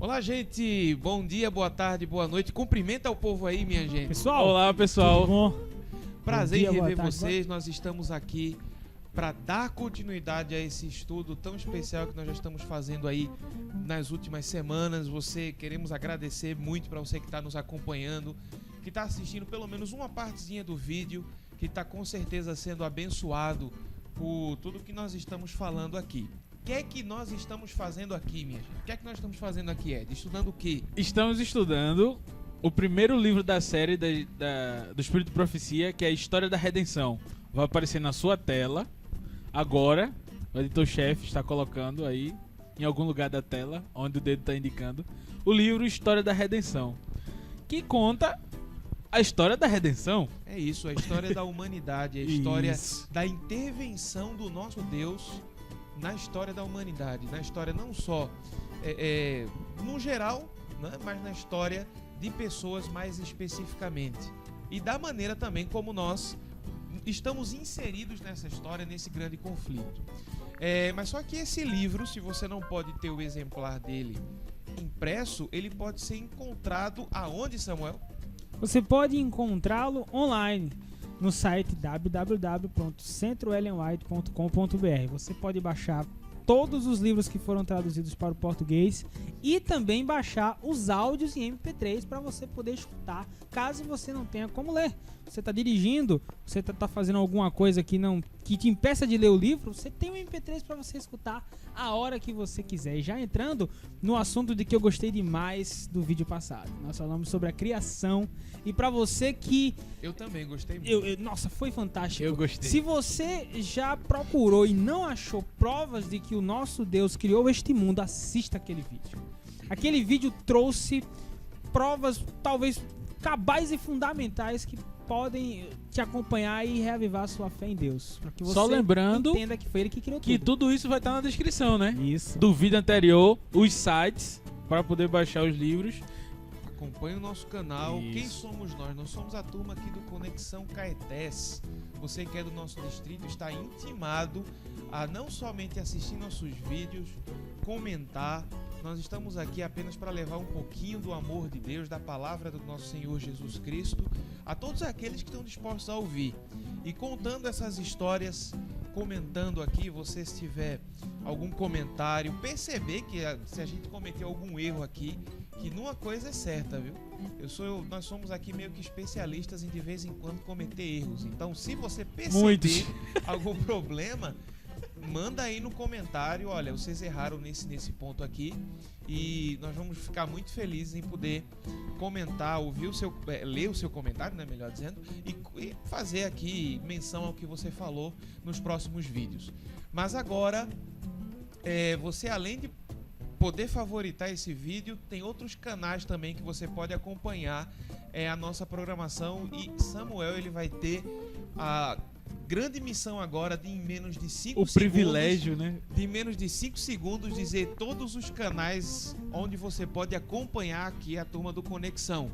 Olá, gente. Bom dia, boa tarde, boa noite. Cumprimenta o povo aí, minha gente. Pessoal, olá pessoal. tudo bom? Prazer em rever boa tarde, vocês. Nós estamos aqui para dar continuidade a esse estudo tão especial que nós já estamos fazendo aí nas últimas semanas. Queremos agradecer muito para você que está nos acompanhando, que está assistindo pelo menos uma partezinha do vídeo, que está com certeza sendo abençoado por tudo que nós estamos falando aqui. O que é que nós estamos fazendo aqui, minha gente? O que é que nós estamos fazendo aqui, Ed? Estudando o quê? Estamos estudando o primeiro livro da série do Espírito de Profecia, que é a História da Redenção. Vai aparecer na sua tela agora. O editor-chefe está colocando aí em algum lugar da tela, onde o dedo está indicando, o livro História da Redenção, que conta a história da redenção. É isso, a história da humanidade, a história Isso. da intervenção do nosso Deus na história da humanidade, na história não só no geral, né, mas na história de pessoas mais especificamente, e da maneira também como nós estamos inseridos nessa história, nesse grande conflito. Mas só que esse livro, se você não pode ter o exemplar dele impresso, ele pode ser encontrado aonde, Samuel? Você pode encontrá-lo online no site www.centroellenwhite.com.br. Você pode baixar todos os livros que foram traduzidos para o português e também baixar os áudios em MP3 para você poder escutar, caso você não tenha como ler. Você está dirigindo, você está fazendo alguma coisa que te impeça de ler o livro, você tem um MP3 para você escutar a hora que você quiser. E já entrando no assunto de que eu gostei demais do vídeo passado, nós falamos sobre a criação, e para você que... Eu também gostei muito. Nossa, foi fantástico. Eu gostei. Se você já procurou e não achou provas de que o nosso Deus criou este mundo, assista aquele vídeo. Aquele vídeo trouxe provas, talvez cabais e fundamentais, que podem te acompanhar e reavivar a sua fé em Deus. Para que você Só lembrando entenda que foi Ele que criou que tudo. tudo isso vai estar na descrição, né? Isso. Do vídeo anterior, os sites para poder baixar os livros. Acompanhe o nosso canal. Isso. Quem somos nós? Nós somos a turma aqui do Conexão Caetés. Você que é do nosso distrito está intimado a não somente assistir nossos vídeos, comentar. Nós estamos aqui apenas para levar um pouquinho do amor de Deus, da palavra do nosso Senhor Jesus Cristo, a todos aqueles que estão dispostos a ouvir. E contando essas histórias, comentando aqui, você se tiver algum comentário, perceber que se a gente cometeu algum erro aqui, que numa coisa é certa, viu? Nós somos aqui meio que especialistas em de vez em quando cometer erros. Então, se você perceber algum problema, manda aí no comentário, olha, vocês erraram nesse ponto aqui, e nós vamos ficar muito felizes em poder comentar, ler o seu comentário, né, melhor dizendo, e fazer aqui menção ao que você falou nos próximos vídeos. Mas agora, você, além de poder favoritar esse vídeo, tem outros canais também que você pode acompanhar a nossa programação, e Samuel, ele vai ter a grande missão agora de, em menos de 5 segundos, Privilégio, né? de menos de 5 segundos, dizer todos os canais onde você pode acompanhar aqui a turma do Conexão.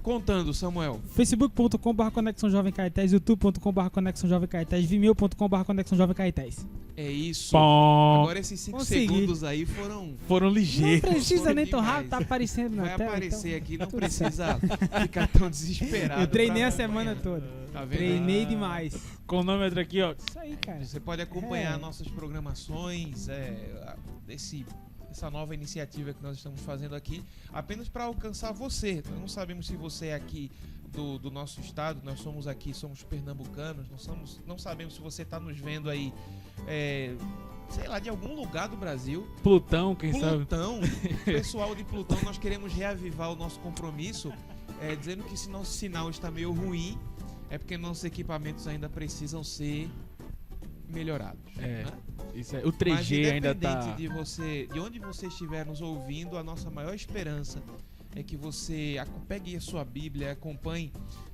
Contando, Samuel. facebook.com/Conexão Jovem Caetés, youtube.com/Conexão Jovem Caetés, vimeo.com/Conexão Jovem Caetés. É isso. Bom, Agora esses 5 Consegui. segundos aí foram foram Não ligeiros. precisa nem tão demais. rápido, tá aparecendo na Vai tela. aparecer então, aqui, não tudo precisa ficar tão desesperado. Eu treinei pra a semana acompanhar. toda. Tá vendo? Treinei demais. Cronômetro aqui, ó. Isso aí, cara. Você pode acompanhar É. nossas programações, essa nova iniciativa que nós estamos fazendo aqui, apenas para alcançar você. Nós não sabemos se você é aqui do nosso estado, nós somos pernambucanos, não sabemos se você está nos vendo aí, sei lá, de algum lugar do Brasil. Plutão, quem sabe? Plutão, pessoal de Plutão, nós queremos reavivar o nosso compromisso, dizendo que se nosso sinal está meio ruim, é porque nossos equipamentos ainda precisam ser melhorados. É. Né? Isso é. O 3G ainda tá. Independente de onde você estiver nos ouvindo, a nossa maior esperança é que você pegue a sua Bíblia, acompanhe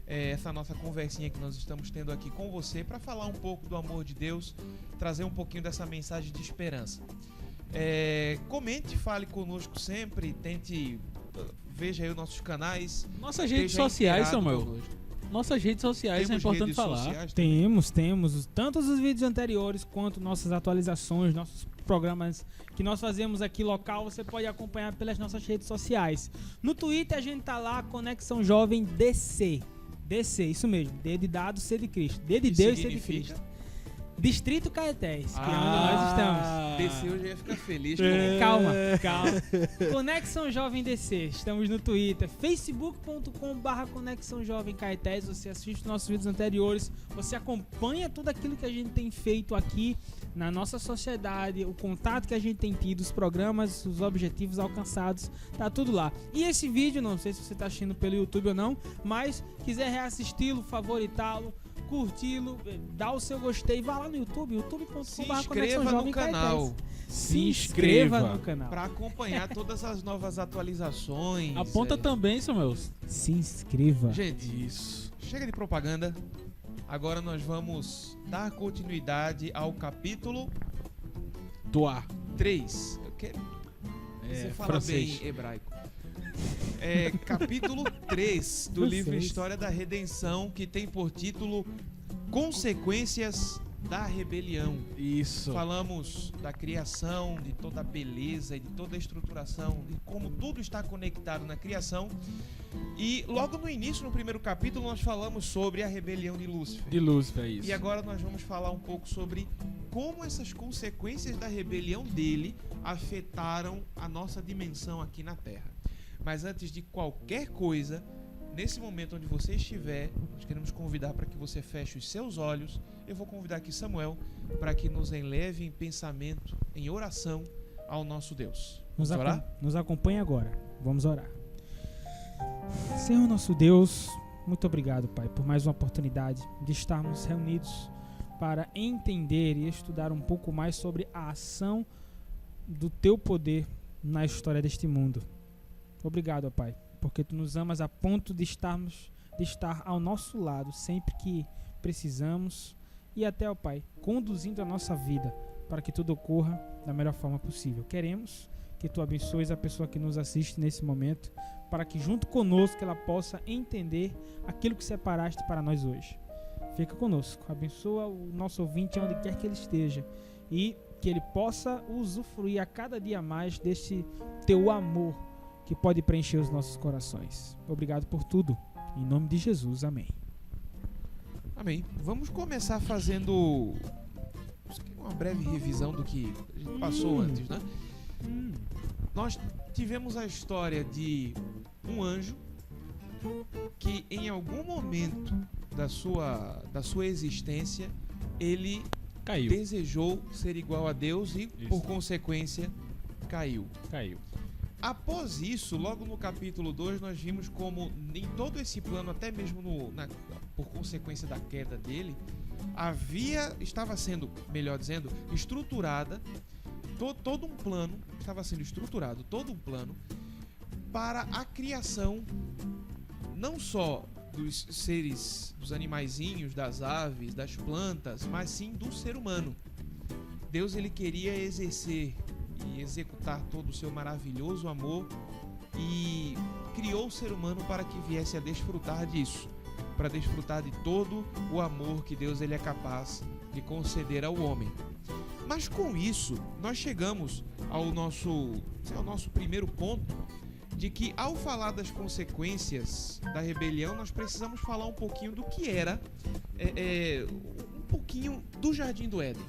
essa nossa conversinha que nós estamos tendo aqui com você, para falar um pouco do amor de Deus, trazer um pouquinho dessa mensagem de esperança. Comente, fale conosco sempre, veja aí os nossos canais. Nossas redes esteja sociais, inteirado Samuel. conosco. Nossas redes sociais, Temos é importante redes falar. sociais também? Temos tanto os vídeos anteriores quanto nossas atualizações, nossos programas que nós fazemos aqui local, você pode acompanhar pelas nossas redes sociais. No Twitter a gente tá lá, Conexão Jovem DC. DC, isso mesmo. D de dado, C de Cristo. D de Deus e C de Cristo. Distrito Caetés, que é onde nós estamos. DC eu já ia ficar feliz. Calma. Conexão Jovem DC. Estamos no Twitter. Facebook.com/Conexão Jovem Caetés. Você assiste nossos vídeos anteriores. Você acompanha tudo aquilo que a gente tem feito aqui na nossa sociedade, o contato que a gente tem tido, os programas, os objetivos alcançados. Tá tudo lá. E esse vídeo, não sei se você está assistindo pelo YouTube ou não, mas quiser reassisti-lo, favoritá-lo, curti-lo, dá o seu gostei, vá lá no YouTube, se inscreva no canal. Se inscreva no canal. Para acompanhar todas as novas atualizações. Aponta também, Samuel. Se inscreva. Gente, isso. Chega de propaganda. Agora nós vamos dar continuidade ao capítulo 3. Você fala francês. bem hebraico. Capítulo 3 do livro História da Redenção, que tem por título Consequências da Rebelião. Isso. Falamos da criação, de toda a beleza e de toda a estruturação, de como tudo está conectado na criação. E logo no início, no primeiro capítulo, nós falamos sobre a rebelião de Lúcifer. Isso. E agora nós vamos falar um pouco sobre como essas consequências da rebelião dele afetaram a nossa dimensão aqui na Terra. Mas antes de qualquer coisa, nesse momento onde você estiver, nós queremos convidar para que você feche os seus olhos. Eu vou convidar aqui Samuel para que nos eleve em pensamento, em oração ao nosso Deus. Vamos orar? Nos acompanhe agora. Vamos orar. Senhor nosso Deus, muito obrigado, Pai, por mais uma oportunidade de estarmos reunidos para entender e estudar um pouco mais sobre a ação do Teu poder na história deste mundo. Obrigado, ó Pai, porque Tu nos amas a ponto de estar ao nosso lado sempre que precisamos e até, ó Pai, conduzindo a nossa vida para que tudo ocorra da melhor forma possível. Queremos que Tu abençoes a pessoa que nos assiste nesse momento para que junto conosco ela possa entender aquilo que separaste para nós hoje. Fica conosco, abençoa o nosso ouvinte onde quer que ele esteja e que ele possa usufruir a cada dia mais desse Teu amor que pode preencher os nossos corações. Obrigado por tudo. Em nome de Jesus, amém. Amém. Vamos começar fazendo uma breve revisão do que a gente passou antes, né? Nós tivemos a história de um anjo que em algum momento da sua existência ele desejou ser igual a Deus e por consequência caiu. Após isso, logo no capítulo 2, nós vimos como em todo esse plano, até mesmo por consequência da queda dele, estava sendo, melhor dizendo, estruturada, todo um plano para a criação, não só dos seres, dos animaizinhos, das aves, das plantas, mas sim do ser humano. Deus, ele queria exercer e executar todo o seu maravilhoso amor e criou o ser humano para que viesse a desfrutar disso, para desfrutar de todo o amor que Deus ele é capaz de conceder ao homem. Mas com isso, nós chegamos ao nosso primeiro ponto, de que ao falar das consequências da rebelião, nós precisamos falar um pouquinho do que era, um pouquinho do Jardim do Éden.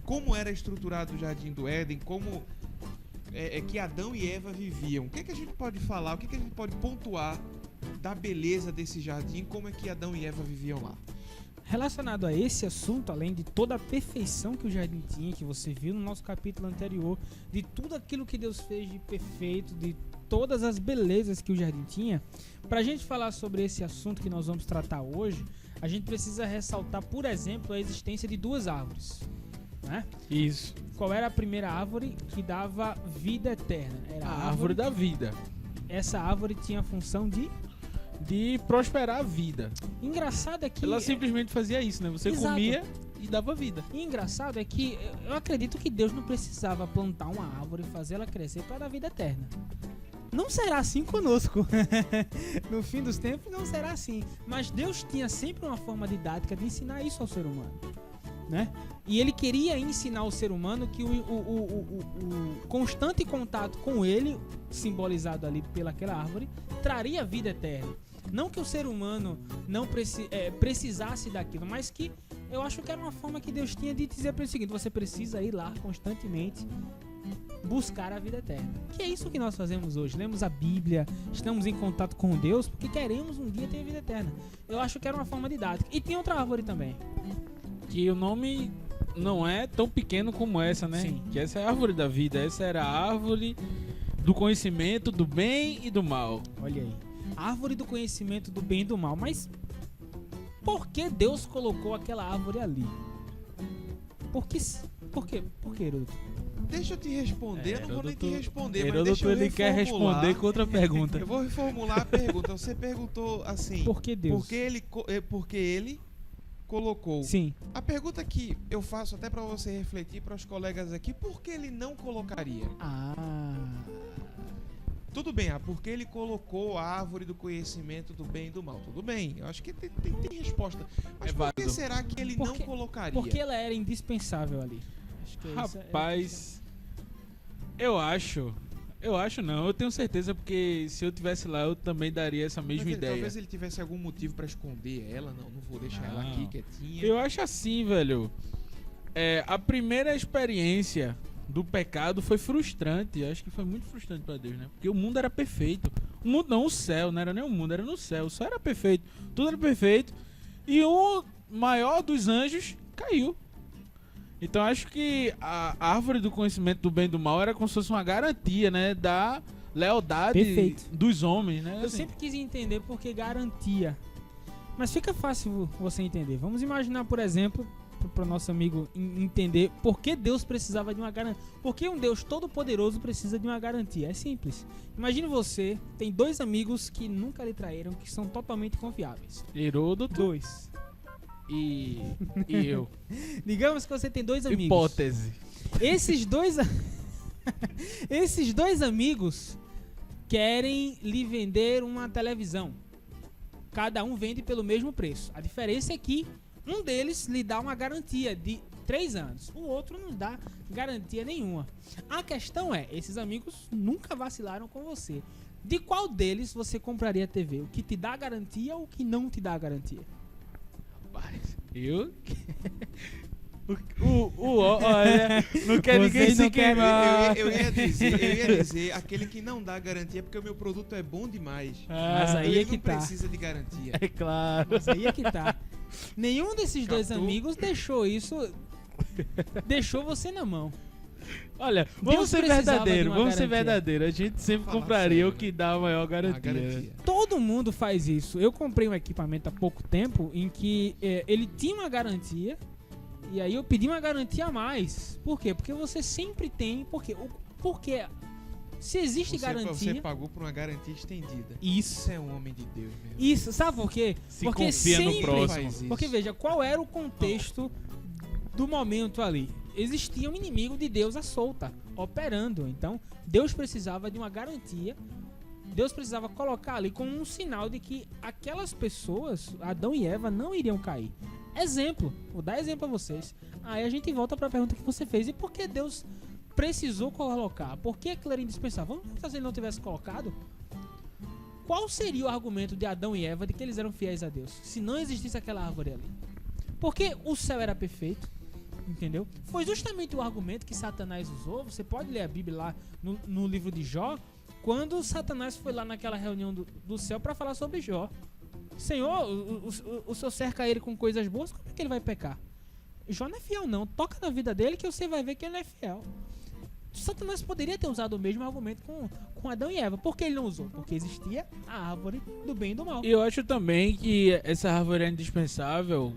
Como era estruturado o Jardim do Éden, como que Adão e Eva viviam. O que a gente pode falar, o que a gente pode pontuar da beleza desse jardim, como é que Adão e Eva viviam lá? Relacionado a esse assunto, além de toda a perfeição que o jardim tinha, que você viu no nosso capítulo anterior, de tudo aquilo que Deus fez de perfeito, de todas as belezas que o jardim tinha, para a gente falar sobre esse assunto que nós vamos tratar hoje, a gente precisa ressaltar, por exemplo, a existência de duas árvores. Né? Isso. Qual era a primeira árvore que dava vida eterna? Era a árvore da vida. Essa árvore tinha a função de prosperar a vida. Engraçado é que ela simplesmente fazia isso, né? Você Exato. comia e dava vida. E engraçado é que eu acredito que Deus não precisava plantar uma árvore e fazer ela crescer para dar vida eterna. Não será assim conosco. No fim dos tempos não será assim. Mas Deus tinha sempre uma forma didática de ensinar isso ao ser humano. né? E ele queria ensinar ao ser humano que o constante contato com ele, simbolizado ali pelaquela árvore, traria vida eterna. Não que o ser humano não precisasse daquilo, mas que eu acho que era uma forma que Deus tinha de dizer para ele o seguinte: você precisa ir lá constantemente buscar a vida eterna. Que é isso que nós fazemos hoje. Lemos a Bíblia, estamos em contato com Deus porque queremos um dia ter a vida eterna. Eu acho que era uma forma didática. E tem outra árvore também. Que o nome não é tão pequeno como essa, né? Sim. Que essa é a árvore da vida. Essa era a árvore do conhecimento do bem e do mal. Olha aí. Árvore do conhecimento do bem e do mal. Mas por que Deus colocou aquela árvore ali? Por quê, Heródoto? Deixa eu te responder, eu não vou nem te responder, mas Heródoto, deixa eu ele quer reformular. responder com outra pergunta. Eu vou reformular a pergunta. Você perguntou assim... Por que Deus? Porque ele colocou. Sim. A pergunta que eu faço até para você refletir para os colegas aqui, por que ele não colocaria? Tudo bem, porque ele colocou a árvore do conhecimento do bem e do mal. Tudo bem, eu acho que tem resposta. Mas por que será que ele não colocaria? Porque ela era indispensável ali. Acho que Rapaz, eu acho não, eu tenho certeza, porque se eu tivesse lá eu também daria essa mesma ideia. Talvez ele tivesse algum motivo pra esconder ela, não vou deixar ela aqui quietinha. Eu acho assim, velho. A primeira experiência do pecado foi frustrante. Eu acho que foi muito frustrante pra Deus, né? Porque o mundo era perfeito. O mundo não, o céu, não era nem o mundo, era no céu. O céu era perfeito, tudo era perfeito. E o maior dos anjos caiu. Então acho que a árvore do conhecimento do bem e do mal era como se fosse uma garantia, né, da lealdade dos homens, né? Eu sempre quis entender por que garantia. Mas fica fácil você entender. Vamos imaginar, por exemplo, para o nosso amigo entender por que Deus precisava de uma garantia. Por que um Deus todo-poderoso precisa de uma garantia? É simples. Imagine você tem dois amigos que nunca lhe traíram, que são totalmente confiáveis. Heródoto. Dois. E eu. Digamos que você tem dois amigos. Hipótese. Esses dois amigos querem lhe vender uma televisão. Cada um vende pelo mesmo preço. A diferença é que um deles lhe dá uma garantia de 3 anos. O outro não dá garantia nenhuma. A questão é, esses amigos nunca vacilaram com você. De qual deles você compraria a TV? O que te dá garantia ou o que não te dá garantia? Eu? Olha, não quer ninguém se queimar. Eu ia dizer aquele que não dá garantia porque o meu produto é bom demais. Mas aí é que não tá. precisa de garantia. É claro. Mas aí é que tá. Nenhum desses dois amigos deixou você na mão. Olha, vamos ser verdadeiro. A gente sempre compraria sério, o que dá a maior garantia. Todo mundo faz isso. Eu comprei um equipamento há pouco tempo em que ele tinha uma garantia e aí eu pedi uma garantia a mais. Por quê? Porque você sempre tem... Porque se existe garantia... Você pagou por uma garantia estendida. Isso. Você é um homem de Deus mesmo. Isso. Sabe por quê? Porque confia no próximo. Porque veja, qual era o contexto do momento ali? Existia um inimigo de Deus à solta, operando. Então, Deus precisava de uma garantia. Deus precisava colocar ali como um sinal de que aquelas pessoas, Adão e Eva, não iriam cair. Exemplo, vou dar exemplo a vocês. Aí a gente volta para a pergunta que você fez. E por que Deus precisou colocar? Por que aquilo era indispensável? Vamos pensar se ele não tivesse colocado. Qual seria o argumento de Adão e Eva de que eles eram fiéis a Deus? Se não existisse aquela árvore ali. Porque o céu era perfeito. Entendeu? Foi justamente o argumento que Satanás usou. Você pode ler a Bíblia lá no livro de Jó, quando Satanás foi lá naquela reunião do céu para falar sobre Jó. Senhor, o Senhor cerca ele com coisas boas, como é que ele vai pecar? Jó não é fiel não, toca na vida dele que você vai ver que ele não é fiel. Satanás poderia ter usado o mesmo argumento com Adão e Eva. Por que ele não usou? Porque existia a árvore do bem e do mal. Eu acho também que essa árvore é indispensável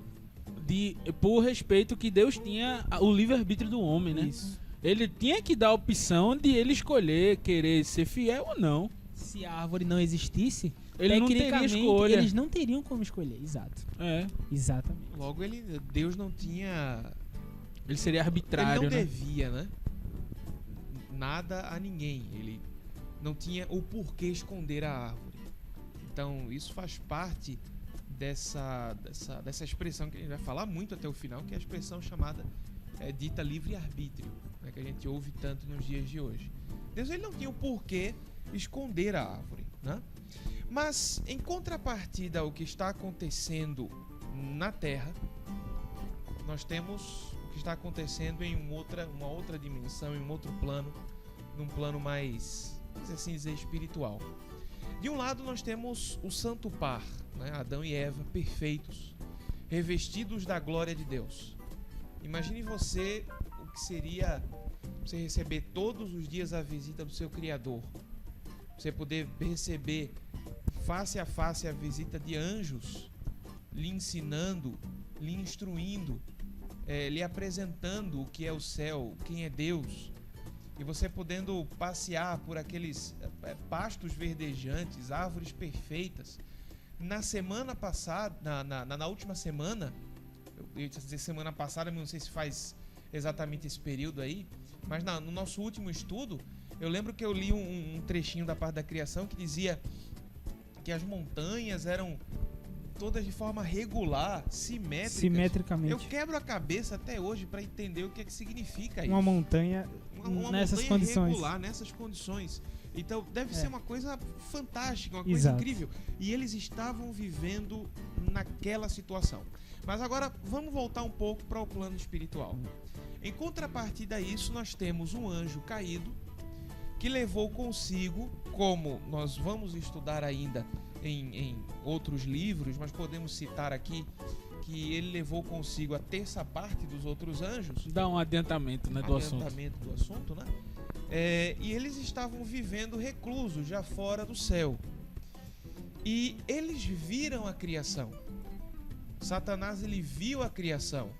por respeito que Deus tinha o livre-arbítrio do homem, né? Isso. Ele tinha que dar a opção de ele escolher, querer ser fiel ou não. Se a árvore não existisse, ele não teria escolha. Eles não teriam como escolher, exato. Exatamente. Logo, Deus não tinha... Ele seria arbitrário, ele não né? devia, né? Nada a ninguém. Ele não tinha o porquê esconder a árvore. Então, isso faz parte dessa expressão que a gente vai falar muito até o final, que é a expressão chamada dita livre-arbítrio, né, que a gente ouve tanto nos dias de hoje. Deus ele não tinha o porquê esconder a árvore, né? Mas em contrapartida ao que está acontecendo na Terra, nós temos o que está acontecendo em uma outra dimensão, em um outro plano, num plano mais, assim dizer, espiritual. De um lado nós temos o santo par, né? Adão e Eva, perfeitos, revestidos da glória de Deus. Imagine você o que seria você receber todos os dias a visita do seu Criador. Você poder receber face a face a visita de anjos, lhe ensinando, lhe instruindo, lhe apresentando o que é o céu, quem é Deus. E você podendo passear por aqueles pastos verdejantes, árvores perfeitas. Na semana passada, na última semana, eu ia dizer semana passada, mas não sei se faz exatamente esse período aí, mas no nosso último estudo, eu lembro que eu li um trechinho da parte da criação que dizia que as montanhas eram todas de forma regular, simetricamente. Eu quebro a cabeça até hoje para entender o que é que significa isso. Uma montanha nessas condições. Regular, nessas condições. Então deve ser uma coisa fantástica, uma coisa Exato. incrível. E eles estavam vivendo naquela situação. Mas agora vamos voltar um pouco para o plano espiritual. Em contrapartida a isso, nós temos um anjo caído que levou consigo, como nós vamos estudar ainda em outros livros, mas podemos citar aqui que ele levou consigo a terça parte dos outros anjos. Dá um adiantamento, né, do assunto. Do assunto, né? E eles estavam vivendo reclusos já fora do céu. E eles viram a criação. Satanás, ele viu a criação.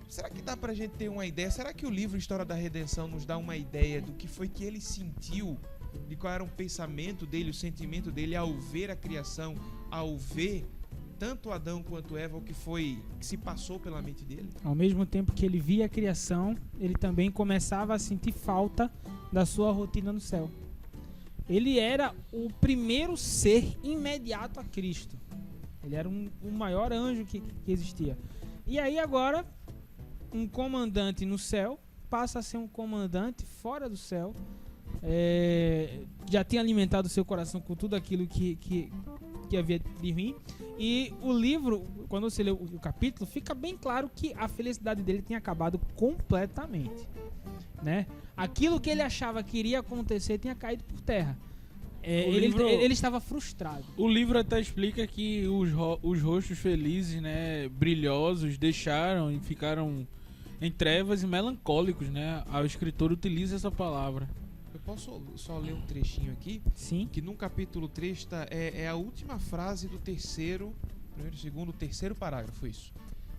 Será que dá pra gente ter uma ideia? Será que o livro História da Redenção nos dá uma ideia do que foi que ele sentiu? De qual era o pensamento dele, o sentimento dele ao ver a criação, ao ver tanto Adão quanto Eva, o que se passou pela mente dele? Ao mesmo tempo que ele via a criação, ele também começava a sentir falta da sua rotina no céu. Ele era o primeiro ser imediato a Cristo. Ele era o maior anjo que existia. E aí agora, um comandante no céu passa a ser um comandante fora do céu. Já tinha alimentado seu coração com tudo aquilo que havia de vir. E o livro, quando você lê o capítulo, fica bem claro que a felicidade dele tinha acabado completamente, né? Aquilo que ele achava que iria acontecer tinha caído por terra. Ele estava frustrado. O livro até explica que os rostos felizes, né, brilhosos, deixaram e ficaram em trevas e melancólicos, né? O escritor utiliza essa palavra. Eu posso só ler um trechinho aqui? Sim. Que no capítulo 3 é a última frase do terceiro parágrafo, isso.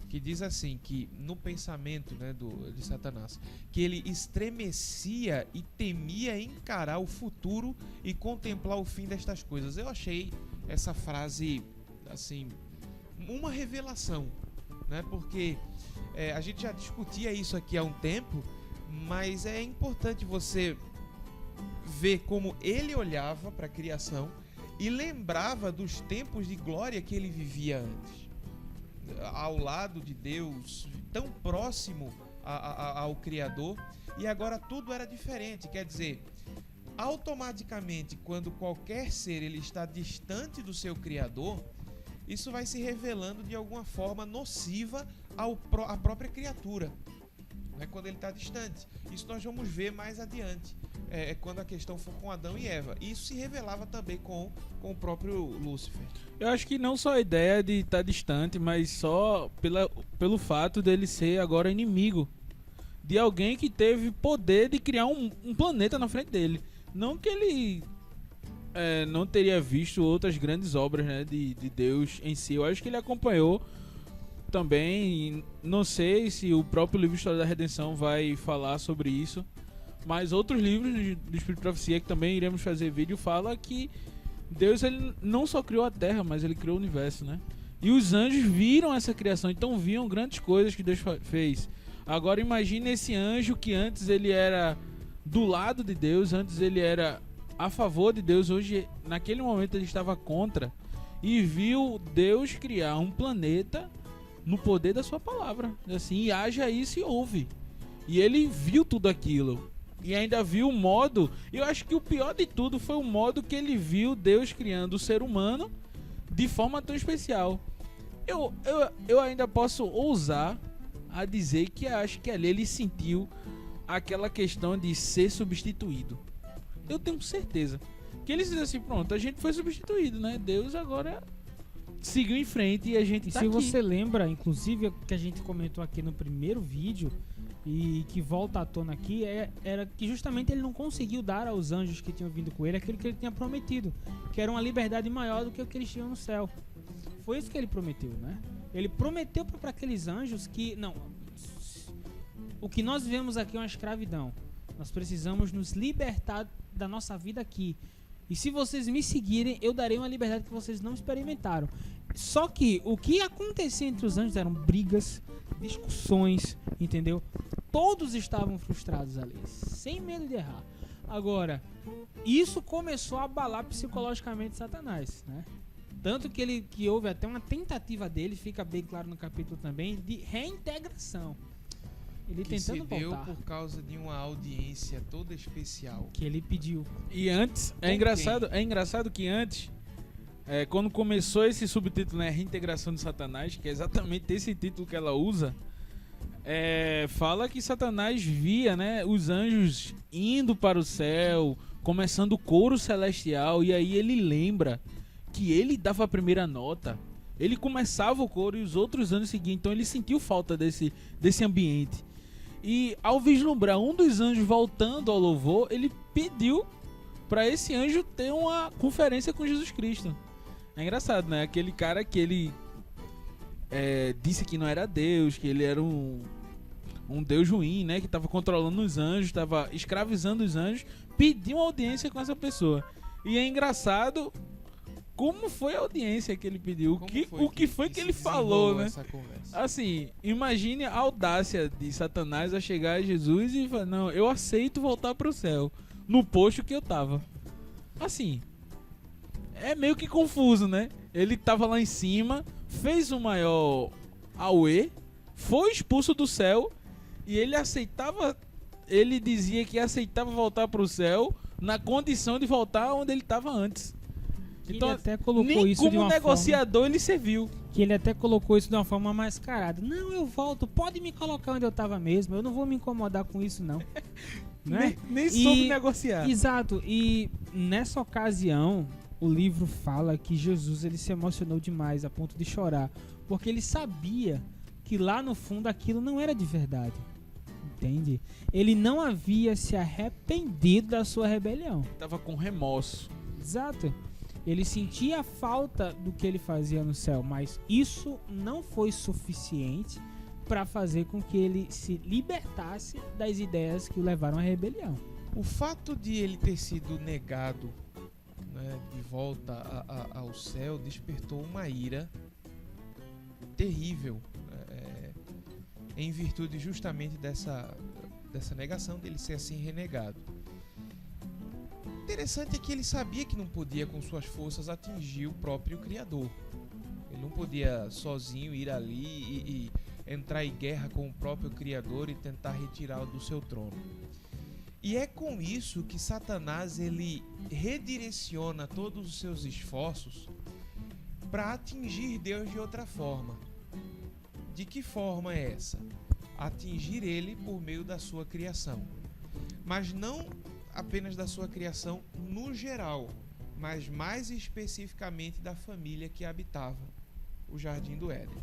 Que diz assim, que no pensamento, né, de Satanás, que ele estremecia e temia encarar o futuro e contemplar o fim destas coisas. Eu achei essa frase, assim, uma revelação, né? Porque a gente já discutia isso aqui há um tempo, mas é importante você ver como ele olhava para a criação e lembrava dos tempos de glória que ele vivia antes, ao lado de Deus, tão próximo ao Criador, e agora tudo era diferente. Quer dizer, automaticamente, quando qualquer ser ele está distante do seu Criador, isso vai se revelando de alguma forma nociva à própria criatura, né, quando ele está distante. Isso nós vamos ver mais adiante, quando a questão for com Adão e Eva. Isso se revelava também com o próprio Lúcifer. Eu acho que não só a ideia de estar distante, mas só pelo fato dele ser agora inimigo de alguém que teve poder de criar um planeta na frente dele. Não que ele não teria visto outras grandes obras, né, de Deus em si. Eu acho que ele acompanhou também. Não sei se o próprio livro História da Redenção vai falar sobre isso, mas outros livros do Espírito de Profecia, que também iremos fazer vídeo, fala que Deus, ele não só criou a Terra, mas ele criou o universo, né? E os anjos viram essa criação, então viam grandes coisas que Deus fez. Agora imagine esse anjo que antes ele era do lado de Deus, antes ele era a favor de Deus. Hoje, naquele momento, ele estava contra e viu Deus criar um planeta no poder da sua palavra. Assim, e haja isso e ouve. E ele viu tudo aquilo. E ainda viu o modo... Eu acho que o pior de tudo foi o modo que ele viu Deus criando o ser humano de forma tão especial. Eu ainda posso ousar a dizer que acho que ali ele sentiu aquela questão de ser substituído. Eu tenho certeza. Que ele diz assim, pronto, a gente foi substituído, né? Deus agora seguiu em frente e a gente E tá se aqui. você lembra, inclusive, que a gente comentou aqui no primeiro vídeo e que volta à tona aqui, era que justamente ele não conseguiu dar aos anjos que tinham vindo com ele aquilo que ele tinha prometido, que era uma liberdade maior do que o que eles tinham no céu. Foi isso que ele prometeu, né? Ele prometeu para aqueles anjos que, não, o que nós vivemos aqui é uma escravidão. Nós precisamos nos libertar da nossa vida aqui. E se vocês me seguirem, eu darei uma liberdade que vocês não experimentaram. Só que o que acontecia entre os anjos eram brigas, discussões, entendeu? Todos estavam frustrados ali, sem medo de errar. Agora, isso começou a abalar psicologicamente Satanás, né? Tanto que houve até uma tentativa dele, fica bem claro no capítulo também, de reintegração. Ele que tentando se deu voltar. por causa de uma audiência toda especial. Que ele pediu. E antes, é engraçado que antes, quando começou esse subtítulo, né, Reintegração de Satanás, que é exatamente esse título que ela usa, fala que Satanás via, né, os anjos indo para o céu, começando o coro celestial, e aí ele lembra que ele dava a primeira nota, ele começava o coro e os outros anjos seguiam, então ele sentiu falta desse ambiente. E ao vislumbrar um dos anjos voltando ao louvor, ele pediu para esse anjo ter uma conferência com Jesus Cristo. É engraçado, né? Aquele cara que ele disse que não era Deus, que ele era um Deus ruim, né? Que estava controlando os anjos, estava escravizando os anjos, pediu uma audiência com essa pessoa. E é engraçado como foi a audiência que ele pediu, o que foi que ele falou, né? Assim, imagine a audácia de Satanás a chegar a Jesus e falar, não, eu aceito voltar pro céu, no posto que eu tava. Assim, é meio que confuso, né? Ele tava lá em cima, fez o maior auê, foi expulso do céu e ele dizia que aceitava voltar pro céu na condição de voltar onde ele tava antes. Então, ele até colocou nem isso como de uma negociador ele serviu. Que ele até colocou isso de uma forma mascarada. Não, eu volto, pode me colocar onde eu tava mesmo, eu não vou me incomodar com isso não. Né? Nem soube negociar. Exato, e nessa ocasião o livro fala que Jesus ele se emocionou demais a ponto de chorar, porque ele sabia que lá no fundo aquilo não era de verdade. Entende? Ele não havia se arrependido da sua rebelião. Tava com remorso. Exato. Ele sentia a falta do que ele fazia no céu, mas isso não foi suficiente para fazer com que ele se libertasse das ideias que o levaram à rebelião. O fato de ele ter sido negado, né, de volta ao céu despertou uma ira terrível, em virtude justamente dessa negação dele ser assim renegado. Interessante é que ele sabia que não podia com suas forças atingir o próprio Criador. Ele não podia sozinho ir ali e entrar em guerra com o próprio Criador e tentar retirá-lo do seu trono. E é com isso que Satanás ele redireciona todos os seus esforços para atingir Deus de outra forma. De que forma é essa? Atingir ele por meio da sua criação. Mas não apenas da sua criação no geral, mas mais especificamente da família que habitava o Jardim do Éden.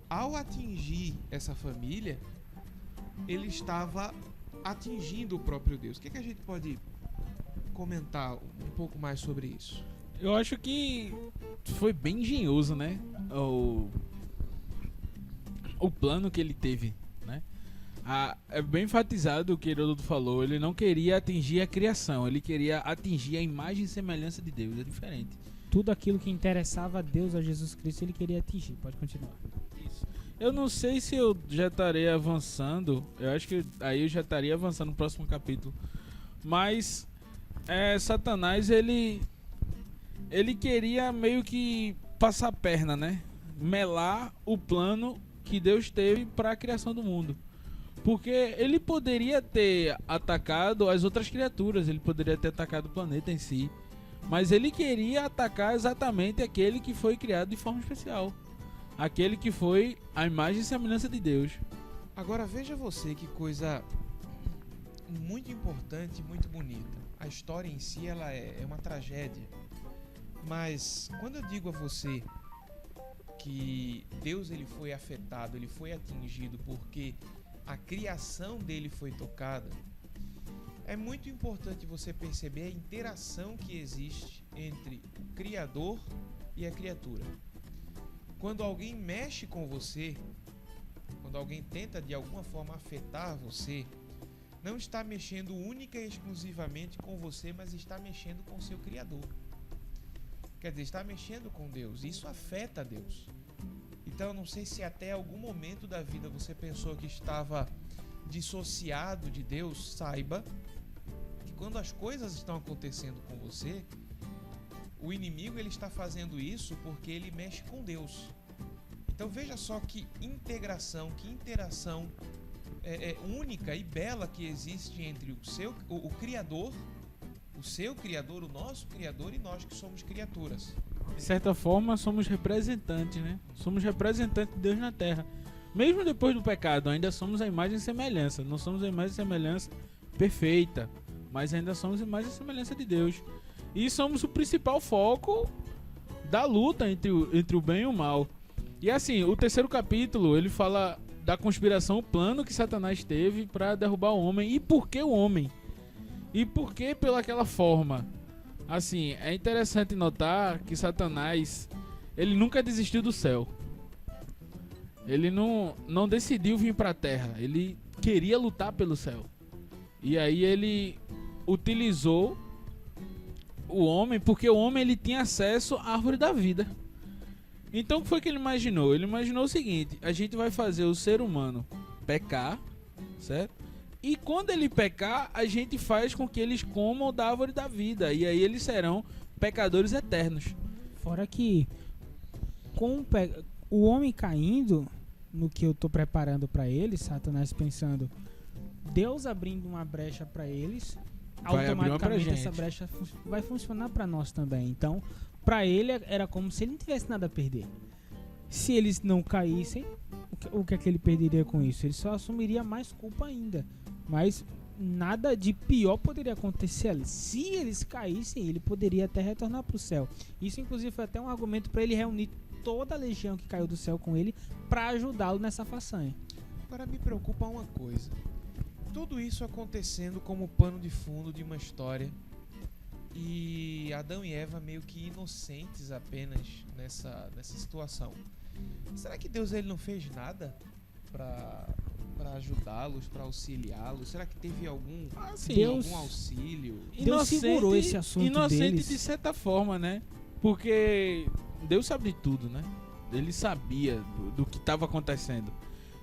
Ao atingir essa família, ele estava atingindo o próprio Deus. O que a gente pode comentar um pouco mais sobre isso? Eu acho que foi bem engenhoso, né? O plano que ele teve, né? É bem enfatizado o que Heródoto falou. Ele não queria atingir a criação, ele queria atingir a imagem e semelhança de Deus. É diferente. Tudo aquilo que interessava a Deus, a Jesus Cristo, ele queria atingir. Pode continuar. Isso. Eu não sei se eu já estarei avançando. Eu acho que aí eu já estaria avançando no próximo capítulo. Mas Satanás, ele queria meio que passar a perna, né? Melar o plano que Deus teve para a criação do mundo. Porque ele poderia ter atacado as outras criaturas, ele poderia ter atacado o planeta em si, mas ele queria atacar exatamente aquele que foi criado de forma especial, aquele que foi a imagem e semelhança de Deus. Agora veja você que coisa muito importante, muito bonita. A história em si ela é uma tragédia, mas quando eu digo a você que Deus ele foi afetado, ele foi atingido porque a criação dele foi tocada, é muito importante você perceber a interação que existe entre o Criador e a criatura. Quando alguém mexe com você, quando alguém tenta de alguma forma afetar você, não está mexendo única e exclusivamente com você, mas está mexendo com o seu Criador. Quer dizer, está mexendo com Deus. Isso afeta Deus. Então, eu não sei se até algum momento da vida você pensou que estava dissociado de Deus. Saiba que quando as coisas estão acontecendo com você, o inimigo ele está fazendo isso porque ele mexe com Deus. Então veja só que integração, que interação única e bela que existe entre o Criador, o seu Criador, o nosso Criador e nós que somos criaturas. De certa forma, somos representantes, né? Somos representantes de Deus na Terra. Mesmo depois do pecado, ainda somos a imagem e semelhança. Não somos a imagem e semelhança perfeita, mas ainda somos a imagem e semelhança de Deus. E somos o principal foco da luta entre o bem e o mal. E assim, o terceiro capítulo, ele fala da conspiração, o plano que Satanás teve para derrubar o homem. E por que o homem? E por que pelaquela forma? Assim, é interessante notar que Satanás, ele nunca desistiu do céu. Ele não decidiu vir para a terra. Ele queria lutar pelo céu. E aí ele utilizou o homem, porque o homem ele tinha acesso à árvore da vida. Então o que foi que ele imaginou? Ele imaginou o seguinte: a gente vai fazer o ser humano pecar, certo? E quando ele pecar, a gente faz com que eles comam da árvore da vida. E aí eles serão pecadores eternos. Fora que com o homem caindo no que eu tô preparando para eles, Satanás pensando, Deus abrindo uma brecha para eles, vai automaticamente essa brecha vai funcionar para nós também. Então, para ele era como se ele não tivesse nada a perder. Se eles não caíssem, o que é que ele perderia com isso? Ele só assumiria mais culpa ainda. Mas nada de pior poderia acontecer ali. Se eles caíssem, ele poderia até retornar para o céu. Isso, inclusive, foi até um argumento para ele reunir toda a legião que caiu do céu com ele para ajudá-lo nessa façanha. Agora me preocupa uma coisa. Tudo isso acontecendo como pano de fundo de uma história e Adão e Eva meio que inocentes apenas nessa situação. Será que Deus ele não fez nada para ajudá-los, para auxiliá-los? Será que teve algum auxílio? Deus segurou esse assunto inocente deles. De certa forma, né? Porque Deus sabe de tudo, né? Ele sabia do que estava acontecendo.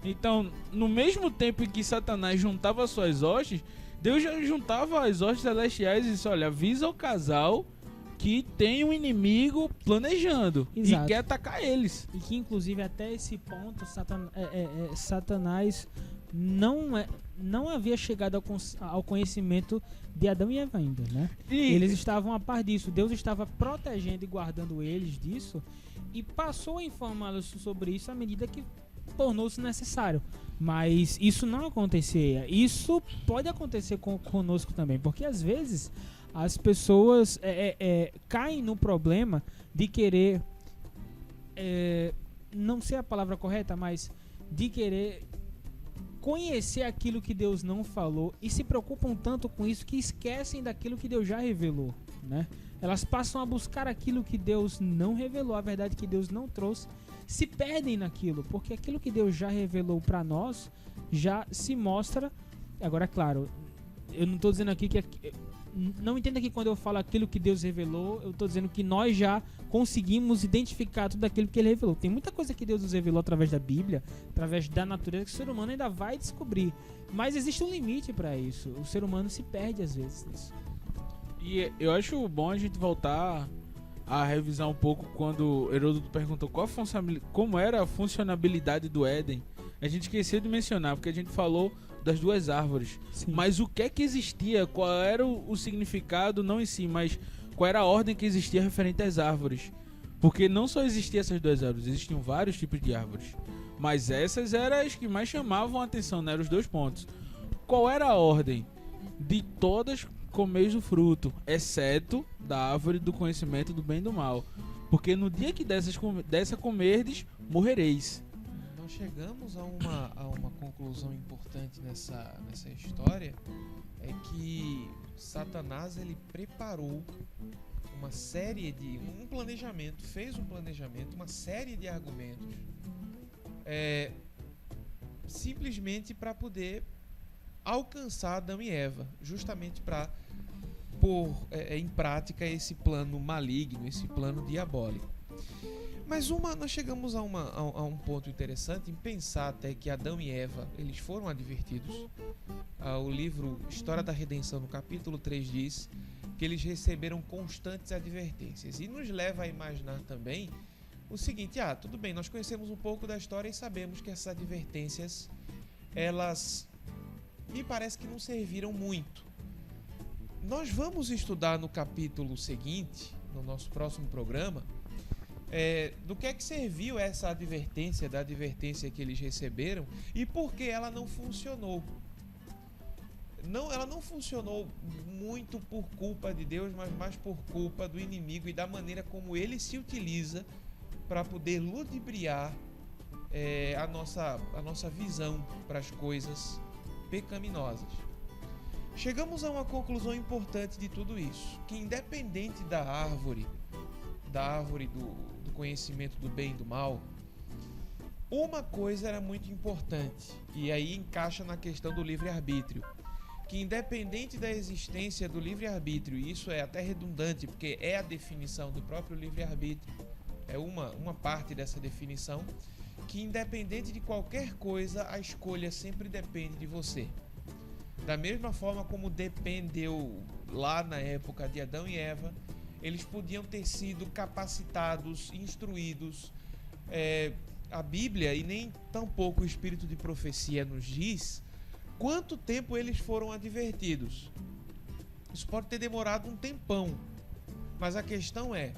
Então, no mesmo tempo em que Satanás juntava suas hostes, Deus já juntava as hostes celestiais e disse: olha, avisa o casal que tem um inimigo planejando. Exato. E quer atacar eles. E que, inclusive, até esse ponto, Satanás não havia chegado ao conhecimento de Adão e Eva ainda, né? Eles estavam a par disso. Deus estava protegendo e guardando eles disso e passou a informá-los sobre isso à medida que tornou-se necessário. Mas isso não acontecia. Isso pode acontecer conosco também, porque às vezes as pessoas caem no problema de querer, não sei a palavra correta, mas de querer conhecer aquilo que Deus não falou e se preocupam tanto com isso que esquecem daquilo que Deus já revelou, né? Elas passam a buscar aquilo que Deus não revelou, a verdade que Deus não trouxe, se perdem naquilo, porque aquilo que Deus já revelou para nós já se mostra. Agora, claro, eu não estou dizendo aqui que não entenda que quando eu falo aquilo que Deus revelou, eu estou dizendo que nós já conseguimos identificar tudo aquilo que Ele revelou. Tem muita coisa que Deus nos revelou através da Bíblia, através da natureza, que o ser humano ainda vai descobrir. Mas existe um limite para isso. O ser humano se perde às vezes nisso. E eu acho bom a gente voltar a revisar um pouco quando Heródoto perguntou como era a funcionabilidade do Éden. A gente esqueceu de mencionar, porque a gente falou das duas árvores. Sim. Mas o que é que existia? Qual era o significado, não em si, mas qual era a ordem que existia referente às árvores? Porque não só existiam essas duas árvores, existiam vários tipos de árvores. Mas essas eram as que mais chamavam a atenção, né? Eram os dois pontos. Qual era a ordem? De todas comeis do fruto, exceto da árvore do conhecimento do bem e do mal. Porque no dia que dessa comerdes, morrereis. Nós chegamos a uma conclusão importante nessa história, é que Satanás ele preparou uma série de fez um planejamento, uma série de argumentos, simplesmente para poder alcançar Adão e Eva, justamente para pôr em prática esse plano maligno, esse plano diabólico. Mas nós chegamos a um ponto interessante em pensar até que Adão e Eva eles foram advertidos. O livro História da Redenção, no capítulo 3, diz que eles receberam constantes advertências, e nos leva a imaginar também o seguinte: tudo bem, nós conhecemos um pouco da história e sabemos que essas advertências, elas me parece que não serviram muito. Nós vamos estudar no capítulo seguinte, no nosso próximo programa, do que é que serviu essa advertência, da advertência que eles receberam e por que ela não funcionou. Ela não funcionou muito por culpa de Deus, mas mais por culpa do inimigo e da maneira como ele se utiliza para poder ludibriar a nossa visão para as coisas pecaminosas. Chegamos a uma conclusão importante de tudo isso, que independente da árvore do conhecimento do bem e do mal, uma coisa era muito importante, e aí encaixa na questão do livre-arbítrio, que independente da existência do livre-arbítrio, e isso é até redundante, porque é a definição do próprio livre-arbítrio, é uma parte dessa definição, que independente de qualquer coisa, a escolha sempre depende de você. Da mesma forma como dependeu lá na época de Adão e Eva, eles podiam ter sido capacitados, instruídos. A Bíblia, e nem tampouco o Espírito de Profecia nos diz quanto tempo eles foram advertidos. Isso pode ter demorado um tempão, mas a questão é,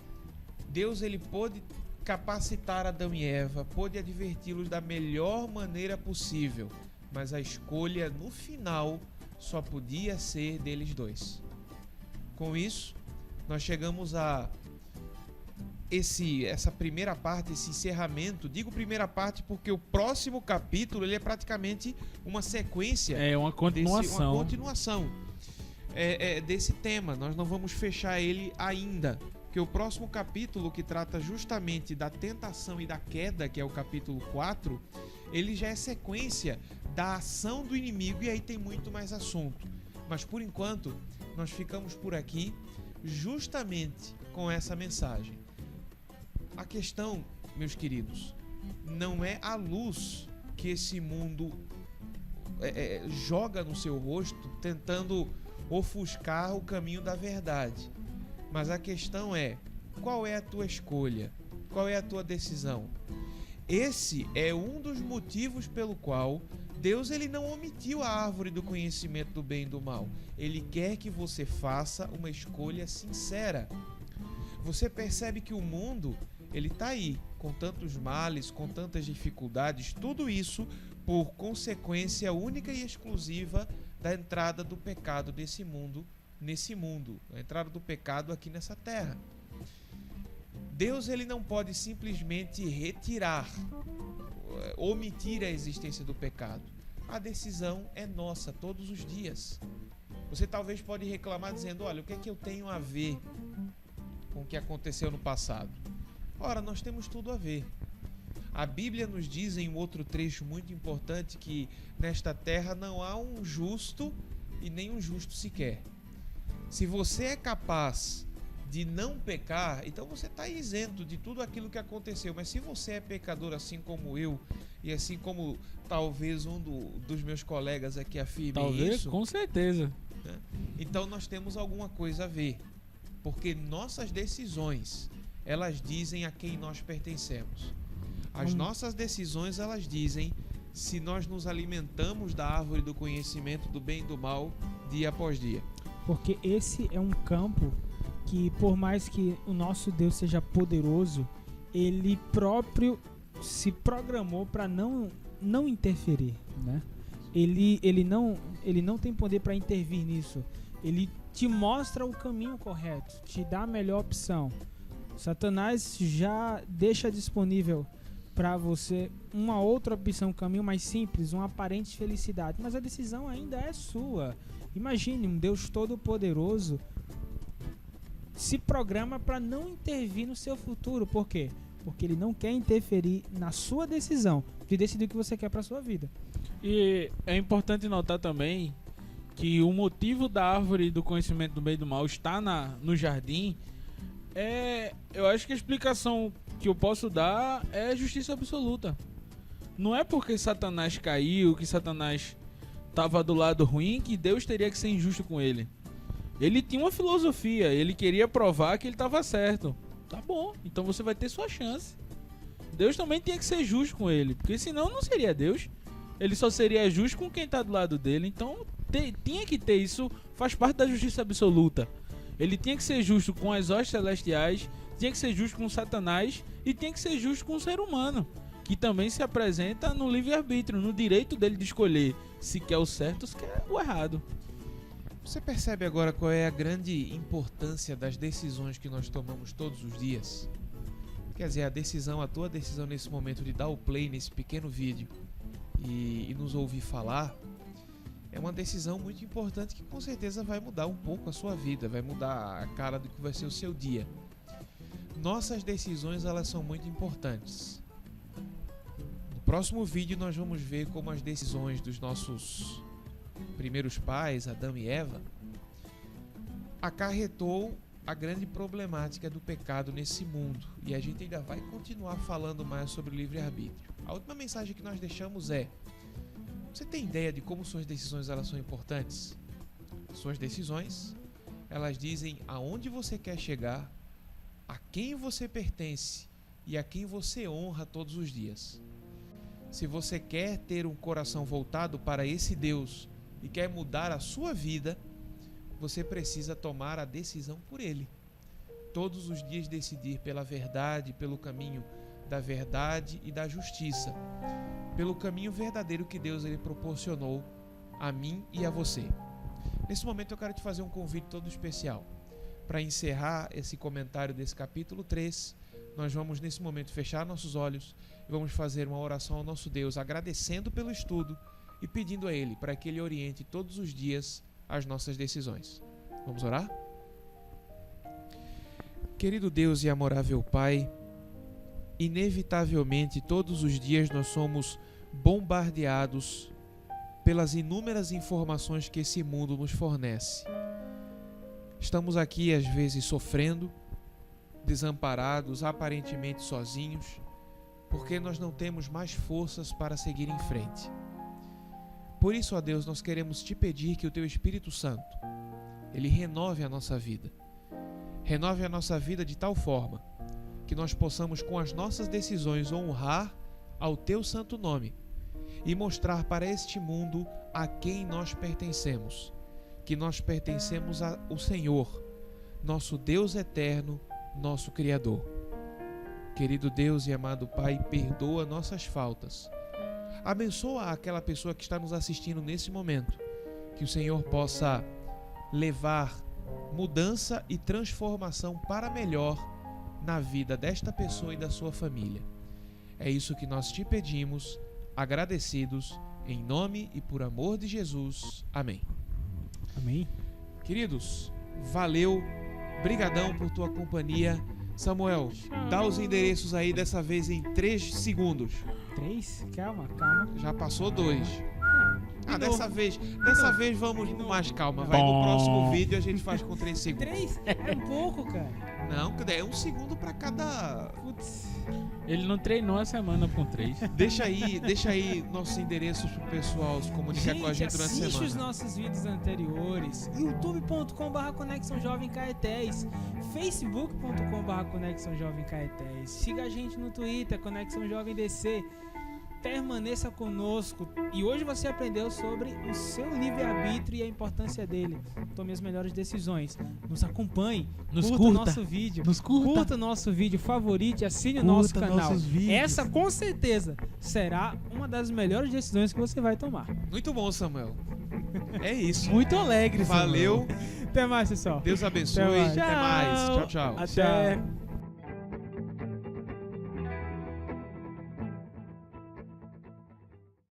Deus ele pôde capacitar Adão e Eva, pôde adverti-los da melhor maneira possível, mas a escolha no final só podia ser deles dois. Com isso, nós chegamos a essa primeira parte, esse encerramento. Digo primeira parte porque o próximo capítulo ele é praticamente uma sequência, uma continuação desse tema. Nós não vamos fechar ele ainda, porque o próximo capítulo, que trata justamente da tentação e da queda, que é o capítulo 4, ele já é sequência da ação do inimigo, e aí tem muito mais assunto. Mas por enquanto nós ficamos por aqui justamente com essa mensagem. A questão, meus queridos, não é a luz que esse mundo joga no seu rosto tentando ofuscar o caminho da verdade, mas a questão é: qual é a tua escolha? Qual é a tua decisão? Esse é um dos motivos pelo qual Deus ele não omitiu a árvore do conhecimento do bem e do mal. Ele quer que você faça uma escolha sincera. Você percebe que o mundo ele está aí, com tantos males, com tantas dificuldades, tudo isso por consequência única e exclusiva da entrada do pecado desse mundo, nesse mundo, a entrada do pecado aqui nessa terra. Deus ele não pode simplesmente retirar, omitir a existência do pecado. A decisão é nossa todos os dias. Você talvez pode reclamar dizendo: olha, o que é que eu tenho a ver com o que aconteceu no passado? Ora, nós temos tudo a ver. A Bíblia nos diz em um outro trecho muito importante que nesta terra não há um justo e nem um justo sequer. Se você é capaz de não pecar, então você está isento de tudo aquilo que aconteceu. Mas se você é pecador assim como eu, e assim como talvez um dos meus colegas aqui afirme talvez, isso... com certeza. né? Então nós temos alguma coisa a ver, porque nossas decisões, elas dizem a quem nós pertencemos. As nossas decisões, elas dizem se nós nos alimentamos da árvore do conhecimento do bem e do mal dia após dia. Porque esse é um campo que, por mais que o nosso Deus seja poderoso, ele próprio se programou para não interferir, né? Ele não tem poder para intervir nisso. Ele te mostra o caminho correto, te dá a melhor opção. Satanás já deixa disponível para você uma outra opção, um caminho mais simples, uma aparente felicidade, mas a decisão ainda é sua. Imagine um Deus todo-poderoso se programa para não intervir no seu futuro. Por quê? Porque ele não quer interferir na sua decisão de decidir o que você quer para sua vida. E é importante notar também que o motivo da árvore do conhecimento do bem e do mal estar no jardim eu acho que a explicação que eu posso dar é justiça absoluta. Não é porque Satanás caiu, que Satanás estava do lado ruim, que Deus teria que ser injusto com ele. Ele tinha uma filosofia, ele queria provar que ele estava certo. Tá bom, então você vai ter sua chance. Deus também tinha que ser justo com ele, porque senão não seria Deus. Ele só seria justo com quem está do lado dele. Então tinha que ter isso, faz parte da justiça absoluta. Ele tinha que ser justo com as hostes celestiais, tinha que ser justo com Satanás e tinha que ser justo com o ser humano, que também se apresenta no livre-arbítrio, no direito dele de escolher se quer o certo ou se quer o errado. Você percebe agora qual é a grande importância das decisões que nós tomamos todos os dias? Quer dizer, a tua decisão nesse momento de dar o play nesse pequeno vídeo e nos ouvir falar, é uma decisão muito importante que com certeza vai mudar um pouco a sua vida, vai mudar a cara do que vai ser o seu dia. Nossas decisões, elas são muito importantes. No próximo vídeo nós vamos ver como as decisões dos nossos primeiros pais, Adão e Eva, acarretou a grande problemática do pecado nesse mundo. E a gente ainda vai continuar falando mais sobre o livre-arbítrio. A última mensagem que nós deixamos é: você tem ideia de como suas decisões elas são importantes? Suas decisões, elas dizem aonde você quer chegar, a quem você pertence e a quem você honra todos os dias. Se você quer ter um coração voltado para esse Deus e quer mudar a sua vida, você precisa tomar a decisão por Ele. Todos os dias decidir pela verdade, pelo caminho da verdade e da justiça, pelo caminho verdadeiro que Deus ele proporcionou a mim e a você. Nesse momento eu quero te fazer um convite todo especial. Para encerrar esse comentário desse capítulo 3, nós vamos nesse momento fechar nossos olhos e vamos fazer uma oração ao nosso Deus, agradecendo pelo estudo e pedindo a Ele para que Ele oriente todos os dias as nossas decisões. Vamos orar? Querido Deus e amorável Pai, inevitavelmente todos os dias nós somos bombardeados pelas inúmeras informações que esse mundo nos fornece. Estamos aqui às vezes sofrendo, desamparados, aparentemente sozinhos, porque nós não temos mais forças para seguir em frente. Por isso, ó Deus, nós queremos te pedir que o Teu Espírito Santo, Ele renove a nossa vida. Renove a nossa vida de tal forma que nós possamos com as nossas decisões honrar ao Teu santo nome e mostrar para este mundo a quem nós pertencemos, que nós pertencemos ao Senhor, nosso Deus eterno, nosso Criador. Querido Deus e amado Pai, perdoa nossas faltas. Abençoa aquela pessoa que está nos assistindo nesse momento, que o Senhor possa levar mudança e transformação para melhor na vida desta pessoa e da sua família. É isso que nós te pedimos, agradecidos, em nome e por amor de Jesus. Amém. Amém. Queridos, valeu, brigadão por tua companhia. Samuel, dá os endereços aí dessa vez em 3 segundos. 3? Calma. Já passou 2. Ah, novo. dessa vez vamos com mais calma. Vai, no Bom. próximo vídeo a gente faz com 3 segundos. 3 é pouco, cara. Não, é 1 segundo pra cada... Putz. Ele não treinou a semana com 3. Deixa aí nossos endereços pro pessoal se comunicar com a gente durante a assiste semana. os nossos vídeos anteriores. youtube.com/Conexão Jovem Caetés, facebook.com/Conexão Jovem Caetés. Siga a gente no Twitter, Conexão Jovem DC. Permaneça conosco. E hoje você aprendeu sobre o seu livre-arbítrio e a importância dele. Tome as melhores decisões. Nos acompanhe. Nos o curta. nosso vídeo. Nos curta. O nosso vídeo, favorite, assine o nosso Curta canal. nossos vídeos. Essa com certeza será uma das melhores decisões que você vai tomar. Muito bom, Samuel. É isso. Muito alegre, Valeu. Samuel. Até mais, pessoal. Deus abençoe. Até mais. Até mais. Tchau, tchau. Até.